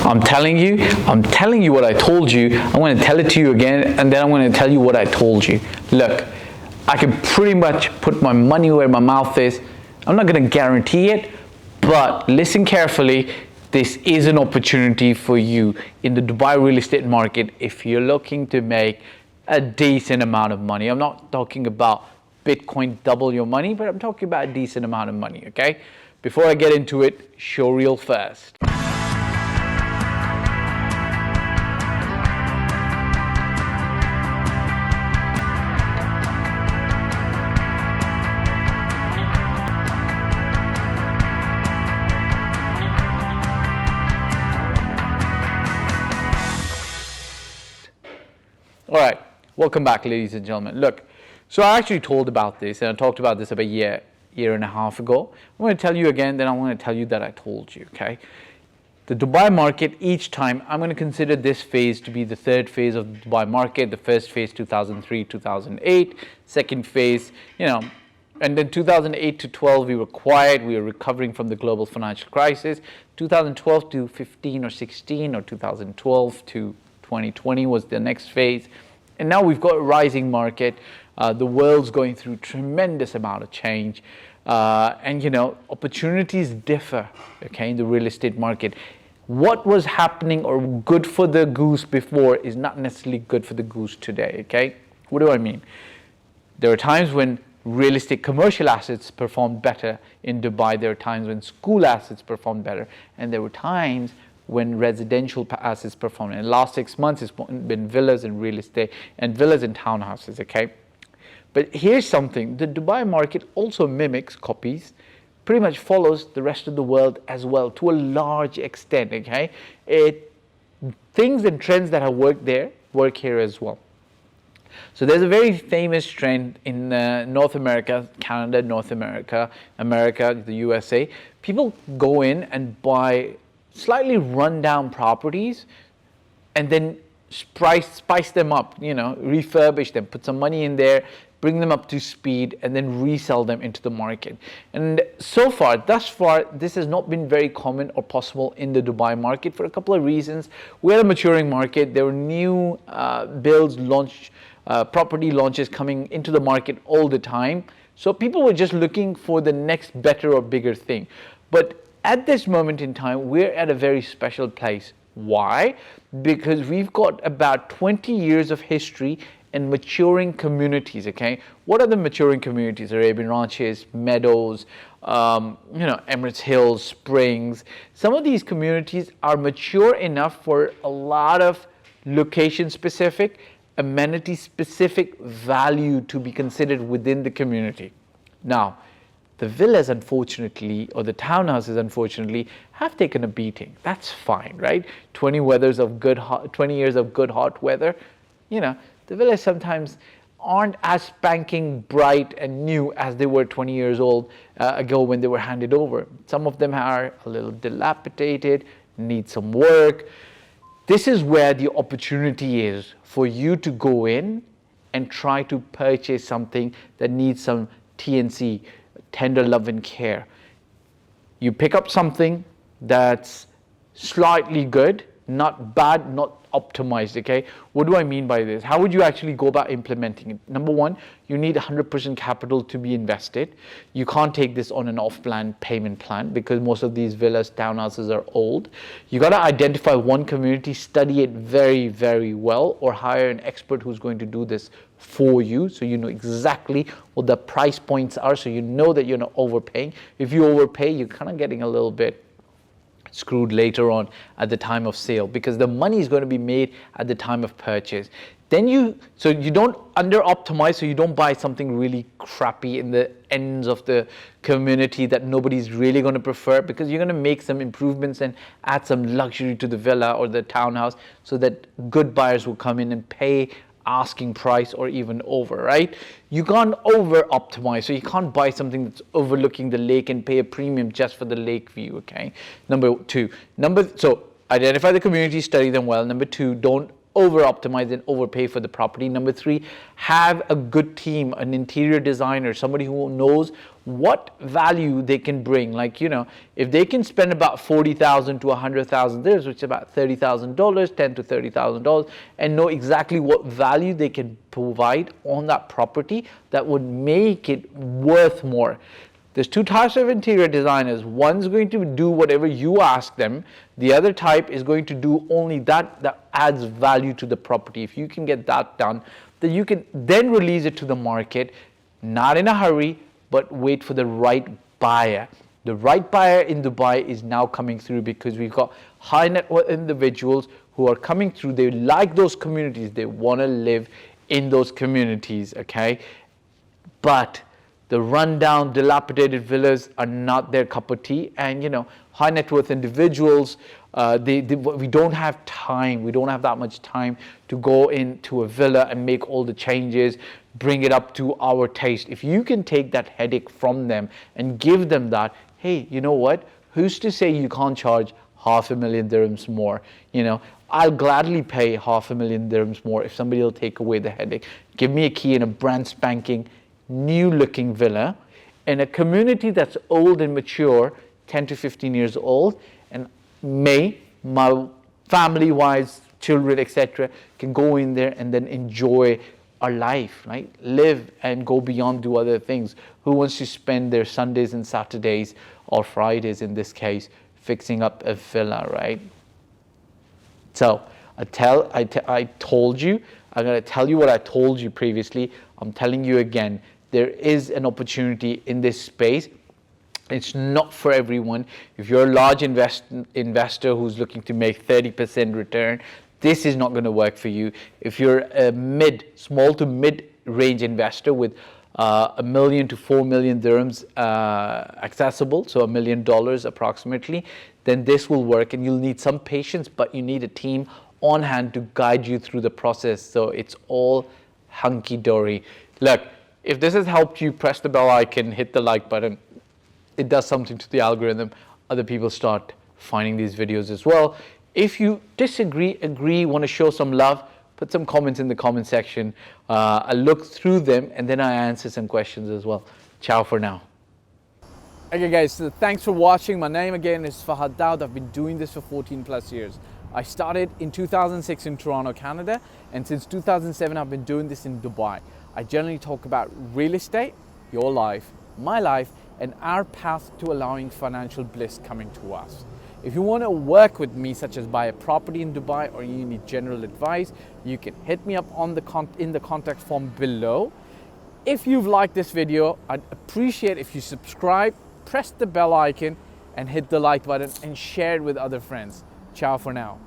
I'm telling you what I told you. I'm going to tell it to you again, and then I'm going to tell you what I told you. Look, I can pretty much put my money where my mouth is. I'm not going to guarantee it, but listen carefully. This is an opportunity for you in the Dubai real estate market if you're looking to make a decent amount of money. I'm not talking about Bitcoin double your money, but I'm talking about a decent amount of money, okay? Before I get into it, show reel first. All right, welcome back, ladies and gentlemen. Look, so I actually told about this, and I talked about this about a year and a half ago. I'm going to tell you again, then I'm going to tell you that I told you, okay? The Dubai market, each time, I'm going to consider this phase to be the third phase of the Dubai market. The first phase, 2003, 2008. Second phase, and then 2008 to 12, we were quiet. We were recovering from the global financial crisis. 2012 to 15 or 16, or 2012 to 2020 was the next phase. And now we've got a rising market. The world's going through tremendous amount of change. And opportunities differ, okay, in the real estate market. What was happening or good for the goose before is not necessarily good for the goose today, okay? What do I mean? There are times when real estate commercial assets performed better in Dubai. There are times when school assets performed better. And there were times when residential assets performed. In the last 6 months, it's been villas and real estate, and villas and townhouses, okay? But here's something. The Dubai market also mimics, copies, pretty much follows the rest of the world as well, to a large extent, okay? Things and trends that have worked there, work here as well. So there's a very famous trend in North America, Canada, North America, the USA. People go in and buy slightly run-down properties and then spice them up, refurbish them, put some money in there, bring them up to speed, and then resell them into the market. And thus far, this has not been very common or possible in the Dubai market for a couple of reasons. We're a maturing market. There were new builds, property launches coming into the market all the time. So people were just looking for the next better or bigger thing. But at this moment in time, we're at a very special place. Why? Because we've got about 20 years of history in maturing communities, okay? What are the maturing communities? Arabian Ranches, Meadows, Emirates Hills, Springs. Some of these communities are mature enough for a lot of location-specific, amenity-specific value to be considered within the community. Now, the villas, unfortunately, or the townhouses, unfortunately, have taken a beating. That's fine, right? 20 years of good hot weather. The villas sometimes aren't as spanking bright and new as they were 20 years old ago when they were handed over. Some of them are a little dilapidated, need some work. This is where the opportunity is for you to go in and try to purchase something that needs some TNC, tender love and care. You pick up something that's slightly good, not bad, not optimized, okay? What do I mean by this? How would you actually go about implementing it? Number one, you need 100% capital to be invested. You can't take this on an off-plan payment plan because most of these villas, townhouses are old. You got to identify one community, study it very, very well, or hire an expert who's going to do this for you so you know exactly what the price points are, so you know that you're not overpaying. If you overpay, you're kind of getting a little bit screwed later on at the time of sale because the money is going to be made at the time of purchase. Then you don't under optimize, so you don't buy something really crappy in the ends of the community that nobody's really going to prefer, because you're going to make some improvements and add some luxury to the villa or the townhouse so that good buyers will come in and pay asking price or even over, right? You can't over optimize, so you can't buy something that's overlooking the lake and pay a premium just for the lake view, okay? So identify the community, study them well. Number two, don't over optimize and overpay for the property. Number three, have a good team, an interior designer, somebody who knows what value they can bring. Like, you know, if they can spend about 40,000 to 100,000 dirhams, which is about $30,000, $10,000 to $30,000, and know exactly what value they can provide on that property, that would make it worth more. There's two types of interior designers. One's going to do whatever you ask them. The other type is going to do only that adds value to the property. If you can get that done, then you can then release it to the market, not in a hurry, but wait for the right buyer. The right buyer in Dubai is now coming through, because we've got high net worth individuals who are coming through. They like those communities. They want to live in those communities, okay? But the rundown, dilapidated villas are not their cup of tea. And, you know, high net worth individuals, we don't have time. We don't have that much time to go into a villa and make all the changes, bring it up to our taste. If you can take that headache from them and give them that, hey, you know what? Who's to say you can't charge 500,000 dirhams more? You know, I'll gladly pay 500,000 dirhams more if somebody will take away the headache. Give me a key in a brand spanking new looking villa in a community that's old and mature, 10 to 15 years old, and my family wise, children, etc., can go in there and then enjoy our life, right? Live and go beyond, do other things. Who wants to spend their Sundays and Saturdays, or Fridays in this case, fixing up a villa, right? So I told you, I'm going to tell you what I told you previously. I'm telling you again, there is an opportunity in this space. It's not for everyone. If you're a large investor who's looking to make 30% return, this is not going to work for you. If you're a small to mid-range investor with $1 million to 4 million dirhams accessible, so $1 million approximately, then this will work, and you'll need some patience, but you need a team on hand to guide you through the process. So it's all hunky-dory. Look, if this has helped you, press the bell icon, hit the like button. It does something to the algorithm. Other people start finding these videos as well. If you disagree, agree, want to show some love, put some comments in the comment section. I'll look through them, and then I answer some questions as well. Ciao for now. Okay guys, so thanks for watching. My name again is Fahd Dawood. I've been doing this for 14 plus years. I started in 2006 in Toronto, Canada, and since 2007 I've been doing this in Dubai. I generally talk about real estate, your life, my life, and our path to allowing financial bliss coming to us. If you want to work with me, such as buy a property in Dubai, or you need general advice, you can hit me up on in the contact form below. If you've liked this video, I'd appreciate if you subscribe, press the bell icon, and hit the like button, and share it with other friends. Ciao for now.